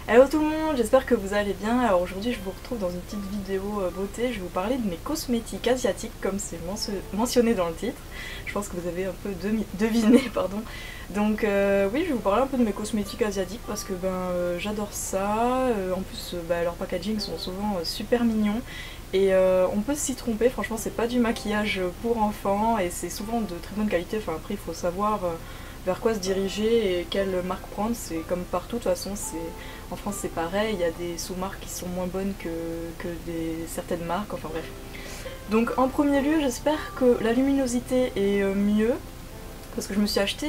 Hello tout le monde, j'espère que vous allez bien. Alors aujourd'hui je vous retrouve dans une petite vidéo beauté. Je vais vous parler de mes cosmétiques asiatiques comme c'est mentionné dans le titre. Je pense que vous avez un peu deviné, pardon. Donc oui, je vais vous parler un peu de mes cosmétiques asiatiques parce que j'adore ça. En plus leurs packaging sont souvent super mignons. Et on peut s'y tromper, franchement c'est pas du maquillage pour enfants et c'est souvent de très bonne qualité. Enfin après il faut savoir vers quoi se diriger et quelle marque prendre. C'est comme partout de toute façon, en France c'est pareil, il y a des sous-marques qui sont moins bonnes que certaines marques, enfin bref. Donc en premier lieu j'espère que la luminosité est mieux, parce que je me suis acheté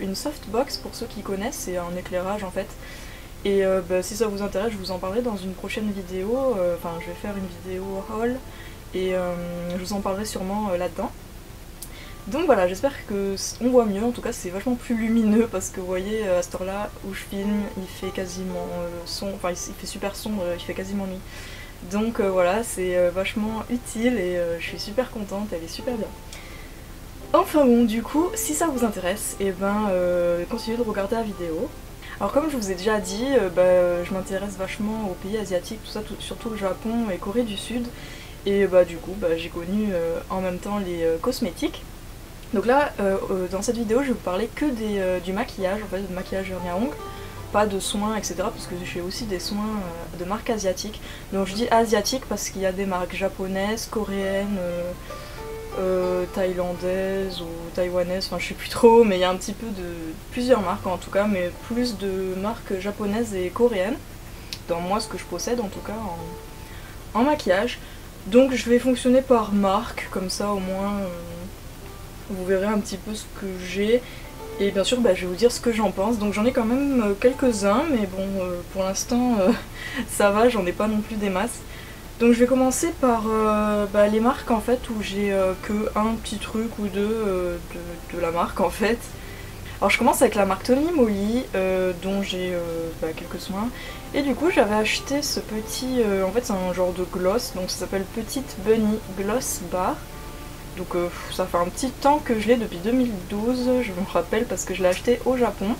une softbox pour ceux qui connaissent, c'est un éclairage en fait. Et si ça vous intéresse, je vous en parlerai dans une prochaine vidéo, enfin je vais faire une vidéo haul et je vous en parlerai sûrement là-dedans. Donc voilà, j'espère qu'on voit mieux, en tout cas c'est vachement plus lumineux parce que vous voyez à cette heure là où je filme il fait quasiment enfin il fait super sombre, il fait quasiment nuit. Donc voilà, c'est vachement utile et je suis super contente, elle est super bien. Enfin bon, du coup, si ça vous intéresse, et continuez de regarder la vidéo. Alors comme je vous ai déjà dit, je m'intéresse vachement aux pays asiatiques, tout ça, surtout le Japon et Corée du Sud. Et du coup, j'ai connu en même temps les cosmétiques. Donc là, dans cette vidéo, je vais vous parler que du maquillage, en fait, de maquillage vernis à ongles, pas de soins, etc. Parce que j'ai aussi des soins de marques asiatiques. Donc je dis asiatiques parce qu'il y a des marques japonaises, coréennes, thaïlandaises ou taïwanaises, enfin je sais plus trop, mais il y a un petit peu de plusieurs marques en tout cas, mais plus de marques japonaises et coréennes, dans moi ce que je possède en tout cas en maquillage. Donc je vais fonctionner par marque, comme ça au moins vous verrez un petit peu ce que j'ai. Et bien sûr, je vais vous dire ce que j'en pense. Donc j'en ai quand même quelques-uns, mais bon, pour l'instant, ça va, j'en ai pas non plus des masses. Donc je vais commencer par les marques en fait, où j'ai que un petit truc ou deux de la marque en fait. Alors je commence avec la marque Tony Moly, dont j'ai quelques soins. Et du coup j'avais acheté ce petit, en fait c'est un genre de gloss, donc ça s'appelle Petite Bunny Gloss Bar. Donc ça fait un petit temps que je l'ai, depuis 2012, je me rappelle, parce que je l'ai acheté au Japon.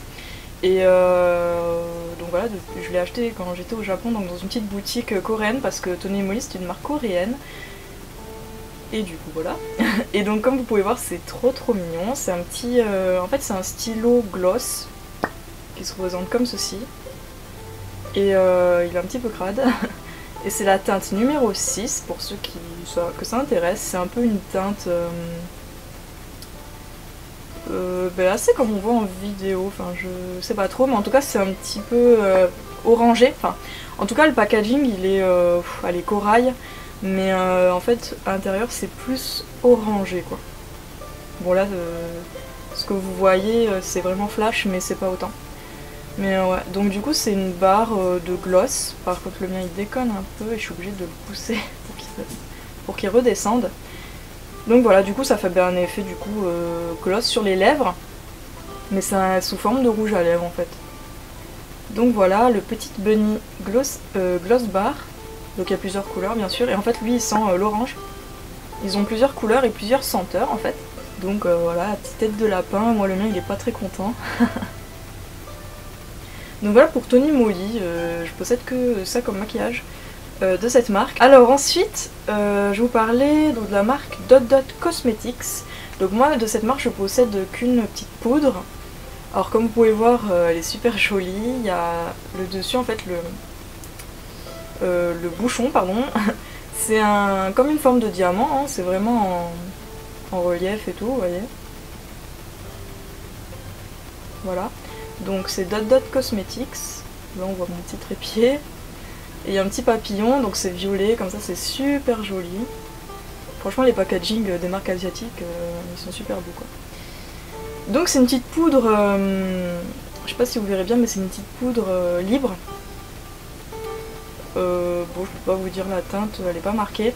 Et donc voilà, je l'ai acheté quand j'étais au Japon, donc dans une petite boutique coréenne, parce que Tony Moly c'est une marque coréenne. Et du coup voilà. Et donc comme vous pouvez voir, c'est trop mignon. C'est un petit, en fait c'est un stylo gloss qui se représente comme ceci. Et il est un petit peu crade. Et c'est la teinte numéro 6 pour ceux que ça intéresse. C'est un peu une teinte assez comme on voit en vidéo. Enfin, je sais pas trop, mais en tout cas, c'est un petit peu orangé. Enfin, en tout cas, le packaging il est, allez, corail, mais en fait, à l'intérieur, c'est plus orangé quoi. Bon, là, ce que vous voyez, c'est vraiment flash, mais c'est pas autant. Mais ouais, donc du coup c'est une barre de gloss. Par contre le mien il déconne un peu et je suis obligée de le pousser pour qu'il redescende. Donc voilà, du coup ça fait bien un effet du coup gloss sur les lèvres, mais c'est sous forme de rouge à lèvres en fait. Donc voilà, le Petit Bunny gloss bar. Donc il y a plusieurs couleurs bien sûr, et en fait lui il sent l'orange. Ils ont plusieurs couleurs et plusieurs senteurs en fait. Donc voilà, la petite tête de lapin. Moi le mien il est pas très content. Donc voilà pour Tony Moly, je possède que ça comme maquillage de cette marque. Alors ensuite, je vais vous parler donc, de la marque Dot Dot Cosmetics. Donc moi de cette marque je possède qu'une petite poudre. Alors comme vous pouvez voir, elle est super jolie. Il y a le dessus en fait le bouchon, pardon. C'est comme une forme de diamant, hein. C'est vraiment en relief et tout, vous voyez. Voilà. Donc c'est Dot Dot Cosmetics, là on voit mon petit trépied, et il y a un petit papillon, donc c'est violet, comme ça c'est super joli. Franchement les packaging des marques asiatiques, ils sont super beaux quoi. Donc c'est une petite poudre, je sais pas si vous verrez bien, mais c'est une petite poudre libre. Bon je peux pas vous dire la teinte, elle est pas marquée.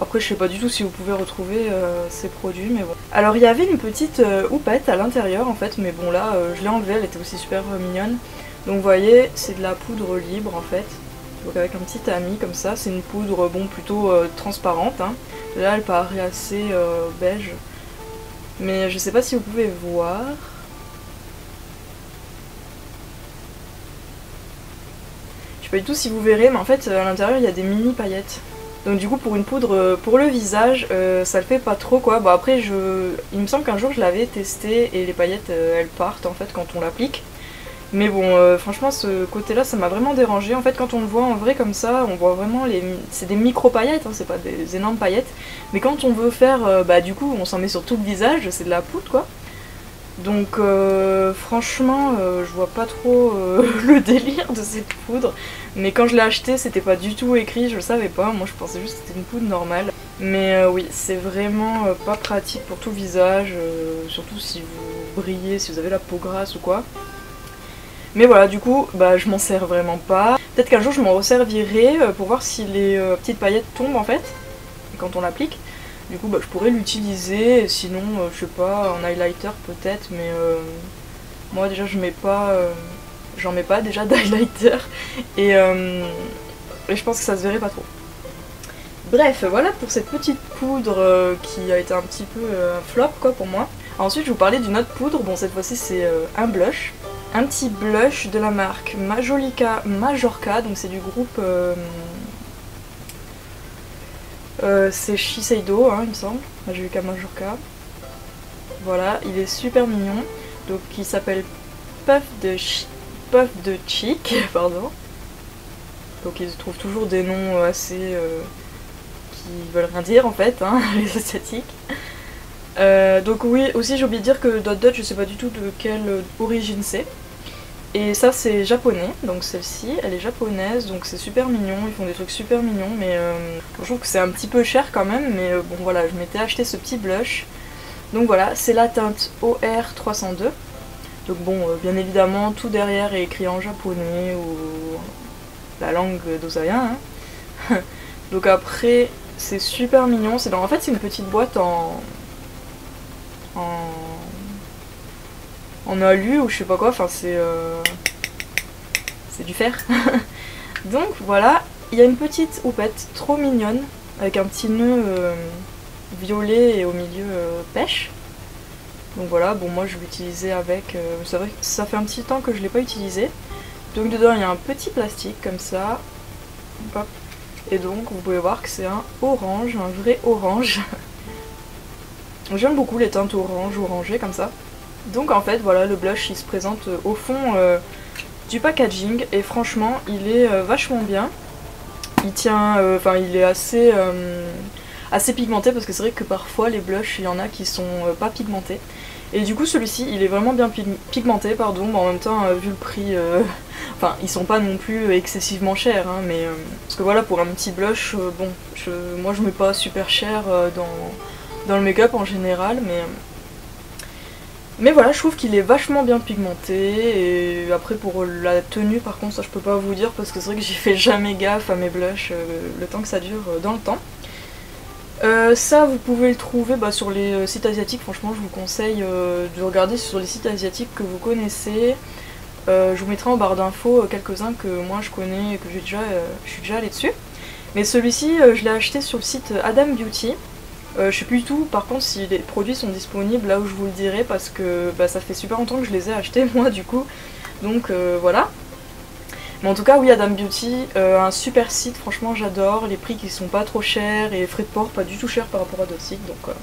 Après je sais pas du tout si vous pouvez retrouver ces produits, mais bon. Alors il y avait une petite houppette à l'intérieur en fait, mais bon là je l'ai enlevée, elle était aussi super mignonne. Donc vous voyez, c'est de la poudre libre en fait. Donc avec un petit tamis comme ça, c'est une poudre bon plutôt transparente. Hein. Là elle paraît assez beige. Mais je sais pas si vous pouvez voir. pas du tout si vous verrez, mais en fait à l'intérieur il y a des mini paillettes. Donc du coup pour une poudre pour le visage, ça le fait pas trop quoi. Bon après il me semble qu'un jour je l'avais testé et les paillettes elles partent en fait quand on l'applique. Mais bon franchement ce côté là ça m'a vraiment dérangé. En fait quand on le voit en vrai comme ça, on voit vraiment c'est des micro paillettes, hein, c'est pas des énormes paillettes. Mais quand on veut faire, bah du coup on s'en met sur tout le visage, c'est de la poudre quoi. Donc franchement je vois pas trop le délire de cette poudre. Mais quand je l'ai acheté c'était pas du tout écrit, je le savais pas, moi je pensais juste que c'était une poudre normale. Mais oui c'est vraiment pas pratique pour tout le visage, surtout si vous brillez, si vous avez la peau grasse ou quoi. Mais voilà du coup bah je m'en sers vraiment pas. Peut-être qu'un jour je m'en resservirai pour voir si les petites paillettes tombent en fait, quand on l'applique. Du coup bah, je pourrais l'utiliser, sinon je sais pas, en highlighter peut-être, mais moi déjà je mets pas, j'en mets pas déjà d'highlighter et je pense que ça se verrait pas trop. Bref, voilà pour cette petite poudre qui a été un petit peu flop quoi pour moi. Ensuite je vous parlais d'une autre poudre, bon cette fois-ci c'est un blush. Un petit blush de la marque Majolica Majorca, donc c'est du groupe... c'est Shiseido, hein, il me semble, Majolica Majorca. Voilà, il est super mignon. Donc il s'appelle Puff de Cheek, pardon. Donc ils trouvent toujours des noms assez... qui veulent rien dire en fait, hein, les asiatiques. Donc oui, aussi j'ai oublié de dire que Dot Dot, je sais pas du tout de quelle origine c'est. Et ça c'est japonais, donc celle-ci elle est japonaise, donc c'est super mignon, ils font des trucs super mignons, mais je trouve que c'est un petit peu cher quand même, mais bon voilà, je m'étais acheté ce petit blush. Donc voilà, c'est la teinte OR302. Donc bon, bien évidemment, tout derrière est écrit en japonais ou la langue d'Osaïen. Hein. Donc après, c'est super mignon, en fait c'est une petite boîte en alu ou je sais pas quoi, enfin c'est du fer. Donc voilà, il y a une petite houppette trop mignonne avec un petit nœud violet et au milieu pêche. Donc voilà, bon moi je vais l'utiliser avec, c'est vrai que ça fait un petit temps que je l'ai pas utilisé. Donc dedans il y a un petit plastique comme ça. Hop. Et donc vous pouvez voir que c'est un orange, un vrai orange. J'aime beaucoup les teintes orange, orangées comme ça. Donc en fait voilà, le blush il se présente au fond du packaging et franchement il est vachement bien. Il tient, enfin il est assez pigmenté parce que c'est vrai que parfois les blushs il y en a qui sont pas pigmentés. Et du coup celui-ci il est vraiment bien pigmenté, pardon, mais en même temps vu le prix, enfin ils sont pas non plus excessivement chers, hein, mais parce que voilà pour un petit blush, bon, moi je mets pas super cher dans le make-up en général, mais voilà, je trouve qu'il est vachement bien pigmenté. Et après pour la tenue par contre ça je peux pas vous dire parce que c'est vrai que j'ai fait jamais gaffe à mes blushs le temps que ça dure dans le temps. Ça vous pouvez le trouver sur les sites asiatiques, franchement je vous conseille de regarder sur les sites asiatiques que vous connaissez. Je vous mettrai en barre d'infos quelques-uns que moi je connais et que je suis déjà allée dessus. Mais celui-ci je l'ai acheté sur le site Adam Beauty. Je sais plus du tout par contre si les produits sont disponibles là où je vous le dirai parce que ça fait super longtemps que je les ai achetés moi du coup. Donc voilà. Mais en tout cas oui, Adam Beauty, un super site, franchement j'adore, les prix qui sont pas trop chers et les frais de port pas du tout chers par rapport à d'autres sites, donc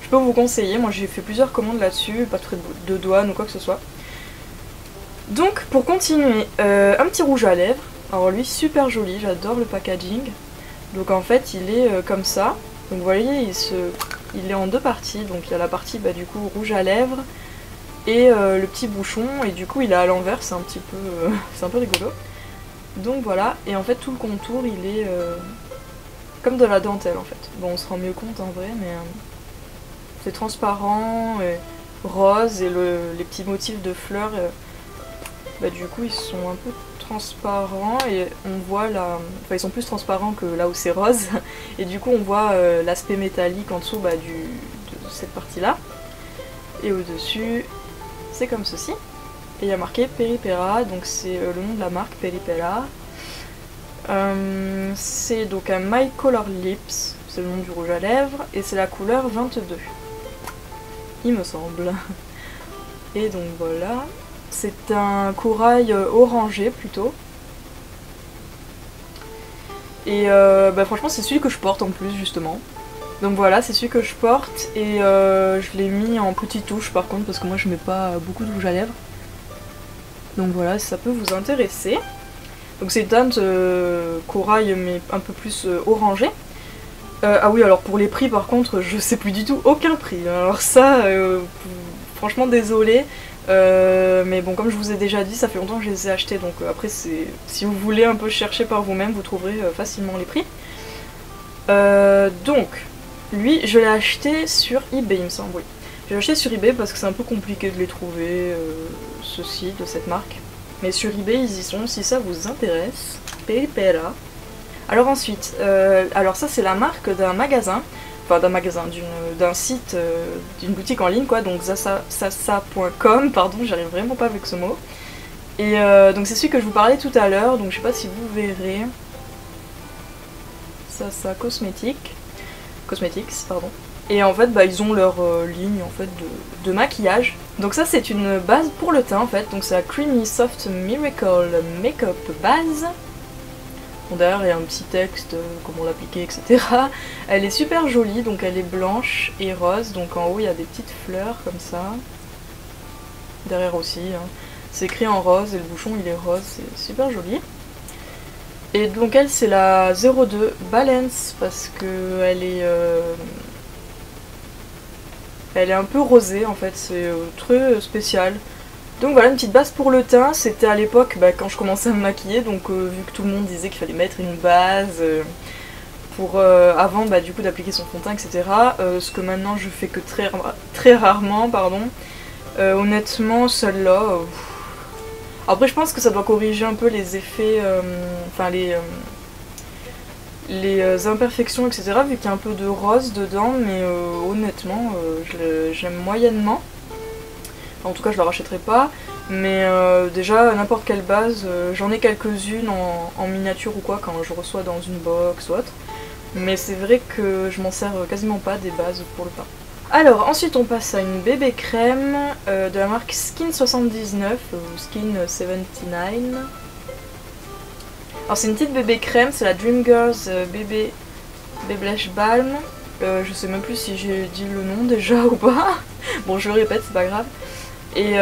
je peux vous conseiller. Moi j'ai fait plusieurs commandes là-dessus, pas de frais de douane ou quoi que ce soit. Donc pour continuer, un petit rouge à lèvres, alors lui super joli, j'adore le packaging. Donc en fait il est comme ça, donc vous voyez il est en deux parties, donc il y a la partie du coup rouge à lèvres et le petit bouchon, et du coup il est à l'envers, c'est un petit peu c'est un peu rigolo. Donc voilà, et en fait tout le contour il est comme de la dentelle en fait. Bon on se rend mieux compte en vrai, mais c'est transparent et rose, et les petits motifs de fleurs du coup ils sont un peu transparents et on voit enfin ils sont plus transparents que là où c'est rose et du coup on voit l'aspect métallique en dessous de cette partie là, et au dessus c'est comme ceci. Et il y a marqué Peripera, donc c'est le nom de la marque Peripera. C'est donc un My Color Lips, c'est le nom du rouge à lèvres, et c'est la couleur 22, il me semble. Et donc voilà, c'est un corail orangé plutôt. Et bah, franchement c'est celui que je porte en plus justement. Donc voilà, c'est celui que je porte et je l'ai mis en petite touche par contre parce que moi je mets pas beaucoup de rouge à lèvres. Donc voilà, ça peut vous intéresser. Donc c'est une teinte corail mais un peu plus orangée. Ah oui, alors pour les prix par contre, je sais plus du tout aucun prix. Alors ça, franchement désolé. Mais bon, comme je vous ai déjà dit, ça fait longtemps que je les ai achetés. Donc après, si vous voulez un peu chercher par vous-même, vous trouverez facilement les prix. Donc, lui, je l'ai acheté sur eBay, il me semble, oui. Je l'ai acheté sur eBay parce que c'est un peu compliqué de les trouver, ceux-ci, de cette marque. Mais sur eBay, ils y sont, si ça vous intéresse. Pépéra. Alors ensuite, alors ça c'est la marque d'un magasin, enfin d'un magasin, d'un site, d'une boutique en ligne quoi, donc sasa.com, pardon, j'arrive vraiment pas avec ce mot. Et donc c'est celui que je vous parlais tout à l'heure, donc je sais pas si vous verrez. Sasa Cosmetics, pardon. Et en fait, bah, ils ont leur ligne en fait de maquillage. Donc ça c'est une base pour le teint en fait, donc c'est la Creamy Soft Miracle Makeup Base. Bon, derrière il y a un petit texte, comment l'appliquer, etc. Elle est super jolie, donc elle est blanche et rose, donc en haut il y a des petites fleurs comme ça. Derrière aussi, hein. C'est écrit en rose et le bouchon il est rose, c'est super joli. Et donc elle c'est la 02 Balance parce que elle est un peu rosée en fait, c'est très spécial. Donc voilà, une petite base pour le teint, c'était à l'époque quand je commençais à me maquiller, donc vu que tout le monde disait qu'il fallait mettre une base pour avant du coup d'appliquer son fond de teint, etc. Ce que maintenant je fais que très rarement, pardon. Honnêtement, celle-là... Après je pense que ça doit corriger un peu les effets, enfin les imperfections, etc. vu qu'il y a un peu de rose dedans, mais honnêtement, j'aime moyennement. En tout cas je la rachèterai pas, mais déjà n'importe quelle base, j'en ai quelques-unes en miniature ou quoi quand je reçois dans une box ou autre, mais c'est vrai que je m'en sers quasiment pas des bases pour le teint. Alors ensuite on passe à une bébé crème de la marque Skin 79 ou Skin 79. Alors c'est une petite bébé crème, c'est la Dreamgirls bébé Blush Balm. Je sais même plus si j'ai dit le nom déjà ou pas. Bon je le répète, c'est pas grave. Et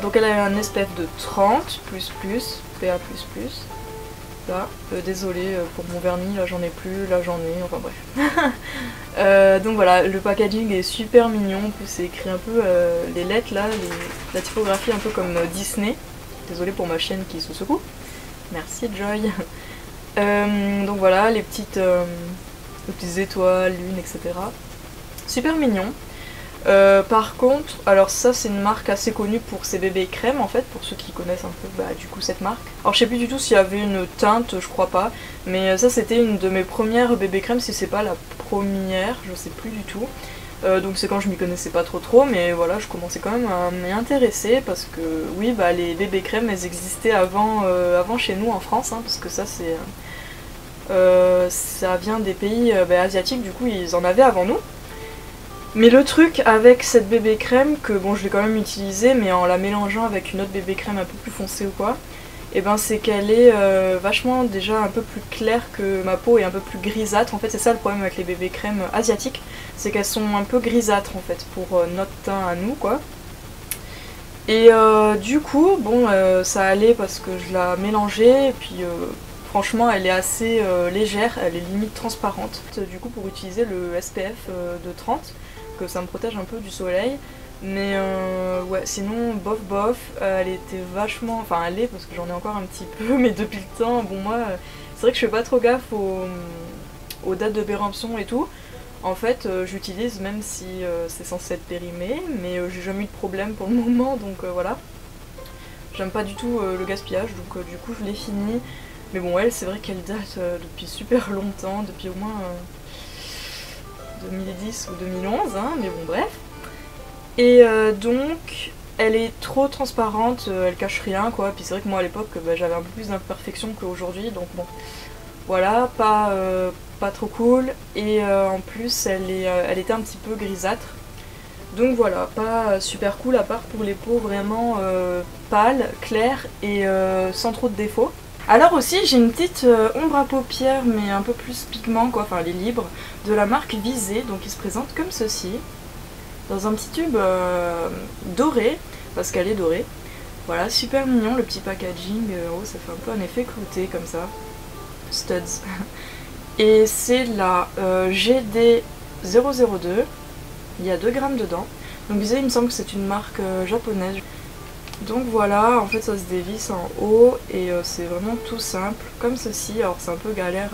donc elle a un SPF de 30++, PA++. Là, désolée pour mon vernis, là j'en ai plus, là j'en ai, enfin bref. Donc voilà, le packaging est super mignon, en plus c'est écrit un peu les lettres là, la typographie un peu comme Disney. Désolée pour ma chienne qui se secoue. Merci Joy. Donc voilà, les petites étoiles, lunes, etc. Super mignon. Par contre, alors ça c'est une marque assez connue pour ses bébés crèmes en fait, pour ceux qui connaissent un peu du coup cette marque. Alors je sais plus du tout s'il y avait une teinte, je crois pas, mais ça c'était une de mes premières bébés crèmes, si c'est pas la première, je sais plus du tout. Donc c'est quand je m'y connaissais pas trop, mais voilà, je commençais quand même à m'y intéresser parce que oui, les bébés crèmes elles existaient avant chez nous en France, hein, parce que ça c'est ça vient des pays asiatiques, du coup ils en avaient avant nous. Mais le truc avec cette bébé crème, que bon je l'ai quand même utilisée, mais en la mélangeant avec une autre bébé crème un peu plus foncée ou quoi, et ben c'est qu'elle est vachement déjà un peu plus claire que ma peau et un peu plus grisâtre. En fait c'est ça le problème avec les bébés crèmes asiatiques, c'est qu'elles sont un peu grisâtres en fait pour notre teint à nous quoi. Et du coup bon ça allait parce que je la mélangeais et puis franchement elle est assez légère, elle est limite transparente. Du coup pour utiliser le SPF de 30, que ça me protège un peu du soleil, mais ouais sinon bof, elle était vachement, enfin elle est parce que j'en ai encore un petit peu, mais depuis le temps, bon moi c'est vrai que je fais pas trop gaffe aux dates de péremption et tout. En fait j'utilise même si c'est censé être périmé, mais j'ai jamais eu de problème pour le moment, donc voilà. J'aime pas du tout le gaspillage, donc du coup je l'ai fini. Mais bon elle c'est vrai qu'elle date depuis super longtemps, depuis au moins 2010 ou 2011, hein, mais bon bref. Et donc elle est trop transparente, elle cache rien quoi, puis c'est vrai que moi à l'époque j'avais un peu plus d'imperfections qu'aujourd'hui, donc bon voilà, pas trop cool, et en plus elle était un petit peu grisâtre, donc voilà, pas super cool à part pour les peaux vraiment pâles, claires et sans trop de défauts. Alors aussi j'ai une petite ombre à paupières mais un peu plus pigment quoi, enfin elle est libre, de la marque Visée, donc il se présente comme ceci, dans un petit tube doré, parce qu'elle est dorée. Voilà, super mignon le petit packaging, oh, ça fait un peu un effet clouté comme ça, studs. Et c'est la GD002, il y a 2 grammes dedans. Donc Visée il me semble que c'est une marque japonaise. Donc voilà, en fait ça se dévisse en haut et c'est vraiment tout simple, comme ceci. Alors c'est un peu galère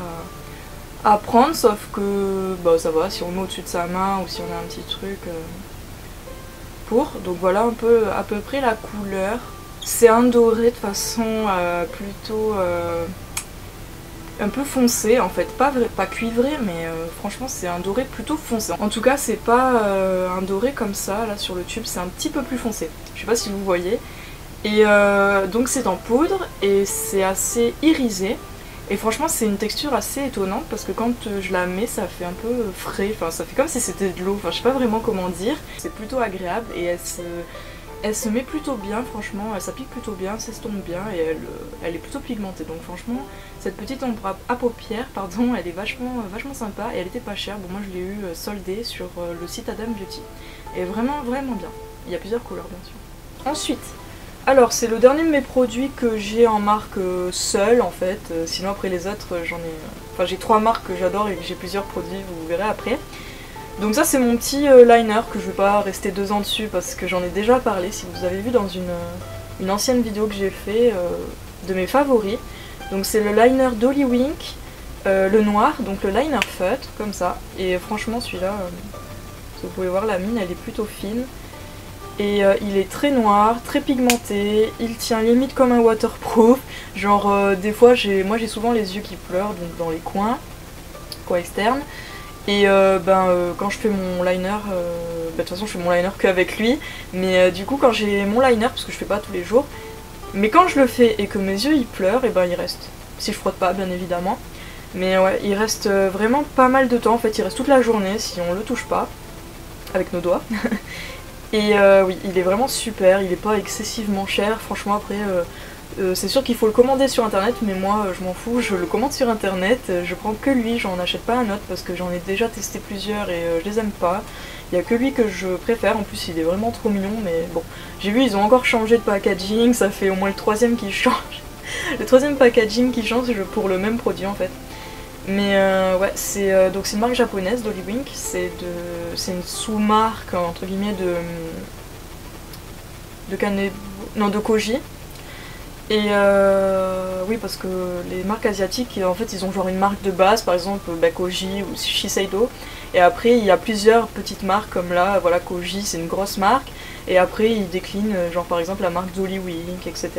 à prendre, sauf que bah, ça va, si on met au-dessus de sa main ou si on a un petit truc pour. Donc voilà un peu à peu près la couleur. C'est un doré de façon plutôt un peu foncé en fait, pas cuivré mais franchement c'est un doré plutôt foncé. En tout cas c'est pas un doré comme ça là sur le tube, c'est un petit peu plus foncé. Je sais pas si vous voyez. Et donc c'est en poudre et c'est assez irisé. Et franchement c'est une texture assez étonnante parce que quand je la mets ça fait un peu frais, enfin ça fait comme si c'était de l'eau, enfin je sais pas vraiment comment dire. C'est plutôt agréable et elle se met plutôt bien, franchement, elle s'applique plutôt bien, s'estompe bien et elle est plutôt pigmentée. Donc franchement, cette petite ombre à paupières, pardon, elle est vachement sympa et elle était pas chère. Bon moi je l'ai eu soldée sur le site Adam Beauty. Et vraiment bien. Il y a plusieurs couleurs bien sûr. Ensuite, alors c'est le dernier de mes produits que j'ai en marque seule en fait. Sinon après les autres j'en ai... Enfin j'ai 3 marques que j'adore et j'ai plusieurs produits, vous verrez après. Donc ça c'est mon petit liner que je vais pas rester 2 ans dessus parce que j'en ai déjà parlé si vous avez vu dans une ancienne vidéo que j'ai fait de mes favoris. Donc c'est le liner Dolly Wink, le noir, donc le liner feutre comme ça. Et franchement celui-là, vous pouvez voir la mine elle est plutôt fine. Et il est très noir, très pigmenté, il tient limite comme un waterproof. Genre des fois moi j'ai souvent les yeux qui pleurent donc dans les coins externes. Et quand je fais mon liner, de toute façon je fais mon liner qu'avec lui, mais du coup quand j'ai mon liner, parce que je fais pas tous les jours, mais quand je le fais et que mes yeux ils pleurent, et ben il reste, si je frotte pas bien évidemment, mais ouais il reste vraiment pas mal de temps en fait, il reste toute la journée si on le touche pas, avec nos doigts. Et oui il est vraiment super, il est pas excessivement cher, franchement après... c'est sûr qu'il faut le commander sur internet, mais moi je m'en fous, je le commande sur internet, je prends que lui, j'en achète pas un autre parce que j'en ai déjà testé plusieurs et je les aime pas. Il y a que lui que je préfère, en plus il est vraiment trop mignon, mais bon. J'ai vu ils ont encore changé de packaging, ça fait au moins le 3e qui change. Le 3e packaging qui change pour le même produit en fait. Mais ouais, donc c'est une marque japonaise, Dolly Wink, c'est une sous-marque entre guillemets de Koji. Et oui parce que les marques asiatiques en fait ils ont genre une marque de base par exemple Koji ou Shiseido et après il y a plusieurs petites marques comme là voilà Koji c'est une grosse marque et après ils déclinent genre par exemple la marque Dolly Wink etc.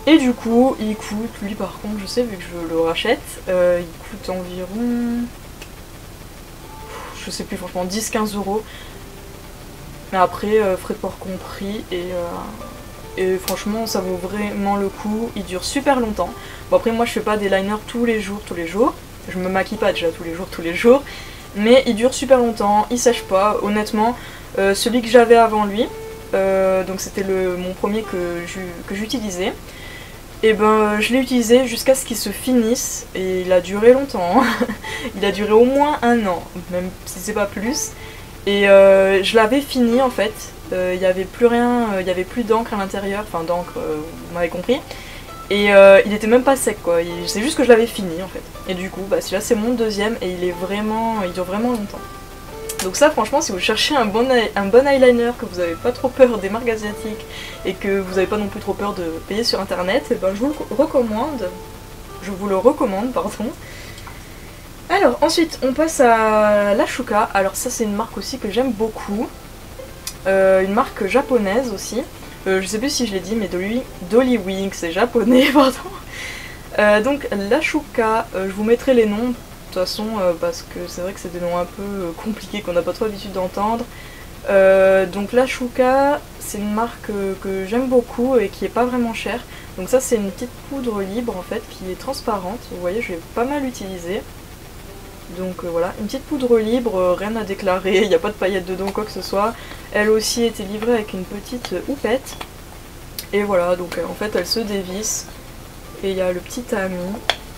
Et du coup il coûte lui par contre je sais vu que je le rachète il coûte environ je sais plus franchement 10-15 €. Mais après frais de port compris et franchement ça vaut vraiment le coup, il dure super longtemps. Bon après moi je fais pas des liners tous les jours, je me maquille pas déjà tous les jours, mais il dure super longtemps, il sèche pas, honnêtement. Celui que j'avais avant lui, donc c'était mon premier que j'utilisais, et ben je l'ai utilisé jusqu'à ce qu'il se finisse, et il a duré longtemps, il a duré au moins 1 an, même si c'est pas plus. Et je l'avais fini en fait, il n'y avait plus rien, il n'y avait plus d'encre à l'intérieur, enfin d'encre, vous m'avez compris. Et il était même pas sec quoi, c'est juste que je l'avais fini en fait. Et du coup, bah celui-là c'est mon 2e et il dure vraiment longtemps. Donc ça franchement si vous cherchez un bon eyeliner, que vous n'avez pas trop peur des marques asiatiques et que vous n'avez pas non plus trop peur de payer sur internet, et ben je vous le recommande, pardon. Alors ensuite on passe à l'Ashuka. Alors ça c'est une marque aussi que j'aime beaucoup, une marque japonaise aussi, je sais plus si je l'ai dit mais Dolly Wink c'est japonais pardon. Donc l'Ashuka, je vous mettrai les noms de toute façon parce que c'est vrai que c'est des noms un peu compliqués qu'on n'a pas trop l'habitude d'entendre. Donc l'Ashuka c'est une marque que j'aime beaucoup et qui est pas vraiment chère. Donc ça c'est une petite poudre libre en fait qui est transparente, vous voyez je l'ai pas mal utilisée. Donc voilà, une petite poudre libre, rien à déclarer, il n'y a pas de paillettes dedans quoi que ce soit. Elle aussi était livrée avec une petite houppette. Et voilà, donc en fait elle se dévisse Et il y a le petit ami.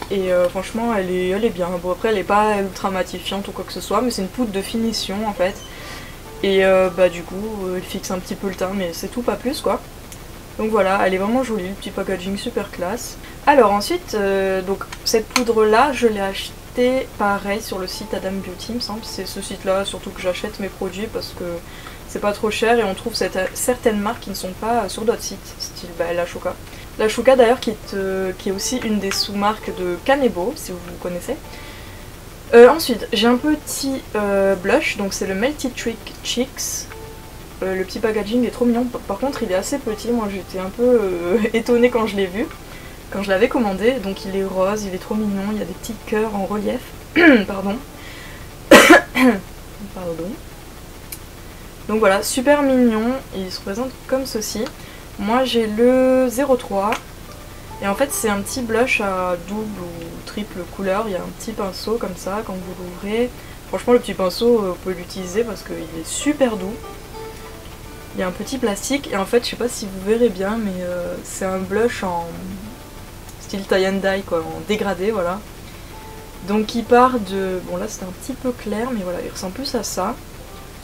Et franchement elle est bien. Bon après elle est pas ultra matifiante ou quoi que ce soit, mais c'est une poudre de finition en fait. Et bah du coup elle fixe un petit peu le teint, mais c'est tout, pas plus quoi. Donc voilà, elle est vraiment jolie, le petit packaging super classe. Alors ensuite, donc cette poudre là je l'ai achetée pareil sur le site Adam Beauty il me semble. C'est ce site là surtout que j'achète mes produits parce que c'est pas trop cher et on trouve certaines marques qui ne sont pas sur d'autres sites, style la Chouka. La Chouka d'ailleurs qui est aussi une des sous-marques de Kanebo, si vous connaissez. Ensuite, j'ai un petit blush, donc c'est le Melty Trick Cheeks. Le petit packaging est trop mignon, par contre il est assez petit, moi j'étais un peu étonnée quand je l'ai vu, quand je l'avais commandé. Donc il est rose, il est trop mignon, il y a des petits cœurs en relief. Pardon. Pardon. Donc voilà, super mignon, il se présente comme ceci. Moi j'ai le 03 et en fait c'est un petit blush à double ou triple couleur. Il y a un petit pinceau comme ça quand vous l'ouvrez. Franchement le petit pinceau vous pouvez l'utiliser parce qu'il est super doux. Il y a un petit plastique et en fait je sais pas si vous verrez bien mais c'est un blush en style tie and dye quoi, en dégradé voilà. Donc il part de... bon là c'est un petit peu clair mais voilà il ressemble plus à ça.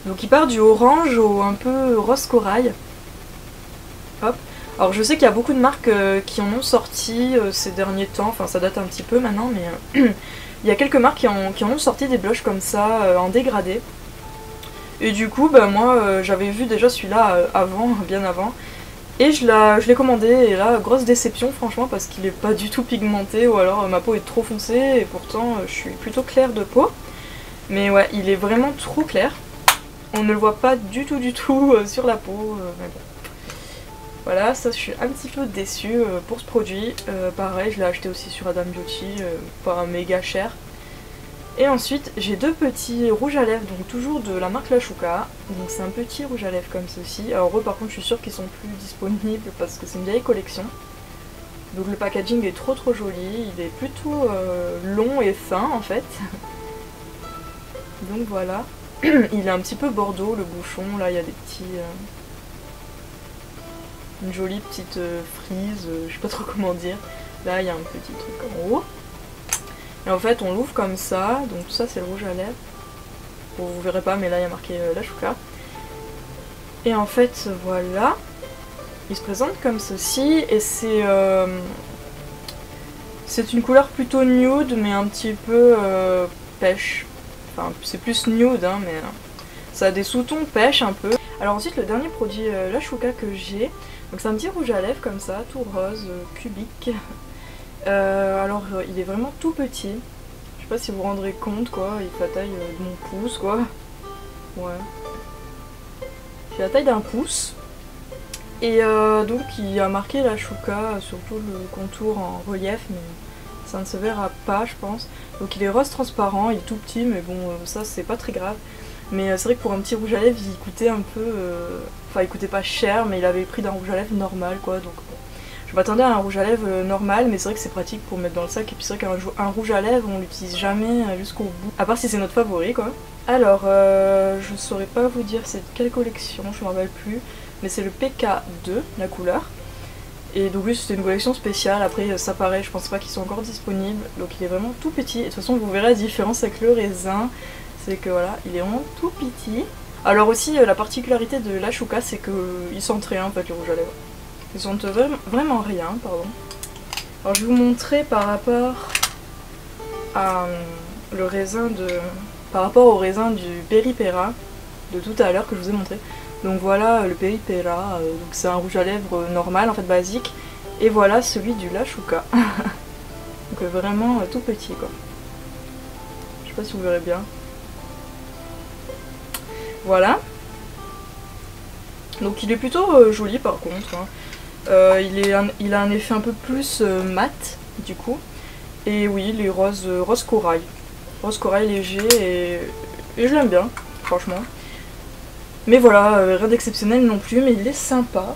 Donc il part du orange au un peu rose corail. Hop. Alors je sais qu'il y a beaucoup de marques qui en ont sorti ces derniers temps, enfin ça date un petit peu maintenant mais il y a quelques marques qui en ont sorti des blushs comme ça en dégradé. Et du coup bah moi j'avais vu déjà celui-là avant, bien avant. Et je l'ai commandé et là grosse déception franchement parce qu'il est pas du tout pigmenté ou alors ma peau est trop foncée et pourtant je suis plutôt claire de peau. Mais ouais il est vraiment trop clair. On ne le voit pas du tout sur la peau, mais bon. Voilà, ça je suis un petit peu déçue pour ce produit. Pareil, je l'ai acheté aussi sur Adam Beauty, pas méga cher. Et ensuite, j'ai deux petits rouges à lèvres, donc toujours de la marque La Chouka. Donc c'est un petit rouge à lèvres comme ceci. Alors eux par contre, je suis sûre qu'ils sont plus disponibles parce que c'est une vieille collection. Donc le packaging est trop joli, il est plutôt long et fin en fait. Donc voilà. Il est un petit peu bordeaux le bouchon, là il y a des petits... une jolie petite frise, je sais pas trop comment dire. Là il y a un petit truc en haut. Et en fait on l'ouvre comme ça, donc ça c'est le rouge à lèvres. Bon, vous verrez pas mais là il y a marqué La Chouka. Et en fait voilà, il se présente comme ceci et c'est une couleur plutôt nude mais un petit peu pêche. Enfin c'est plus nude hein, mais ça a des sous-tons pêche un peu. Alors ensuite le dernier produit La Chouka que j'ai, donc c'est un petit rouge à lèvres comme ça, tout rose, cubique. Alors il est vraiment tout petit, je sais pas si vous vous rendrez compte quoi, il fait la taille de mon pouce quoi. Ouais. Il fait la taille d'un pouce. Et donc il a marqué La Chouka sur tout le contour en relief mais ça ne se verra pas je pense. Donc il est rose transparent, il est tout petit mais bon ça c'est pas très grave. Mais c'est vrai que pour un petit rouge à lèvres il coûtait un peu... Enfin il coûtait pas cher mais il avait le prix d'un rouge à lèvres normal quoi. Donc bon. Je m'attendais à un rouge à lèvres normal mais c'est vrai que c'est pratique pour mettre dans le sac. Et puis c'est vrai qu'un rouge à lèvres on l'utilise jamais jusqu'au bout. À part si c'est notre favori quoi. Alors je saurais pas vous dire c'est de quelle collection, je me rappelle plus. Mais c'est le PK2 la couleur. Et donc oui c'était une collection spéciale, après ça paraît, je pense pas qu'ils sont encore disponibles. Donc il est vraiment tout petit et de toute façon vous verrez la différence avec le raisin. C'est que voilà, il est vraiment tout petit. Alors aussi la particularité de La Chouka c'est qu'ils sentent rien en fait le rouge à lèvres. Ils sentent vraiment rien, pardon. Alors je vais vous montrer par rapport à le raisin de... par rapport au raisin du Peri-Pera de tout à l'heure que je vous ai montré. Donc voilà le Peri-Pera, donc c'est un rouge à lèvres normal en fait basique. Et voilà celui du La Chouka. Donc vraiment tout petit quoi. Je sais pas si vous verrez bien. Voilà. Donc il est plutôt joli par contre. Hein. Il a un effet un peu plus mat du coup. Et oui, il est rose corail. Rose corail léger et je l'aime bien, franchement. Mais voilà, rien d'exceptionnel non plus, mais il est sympa.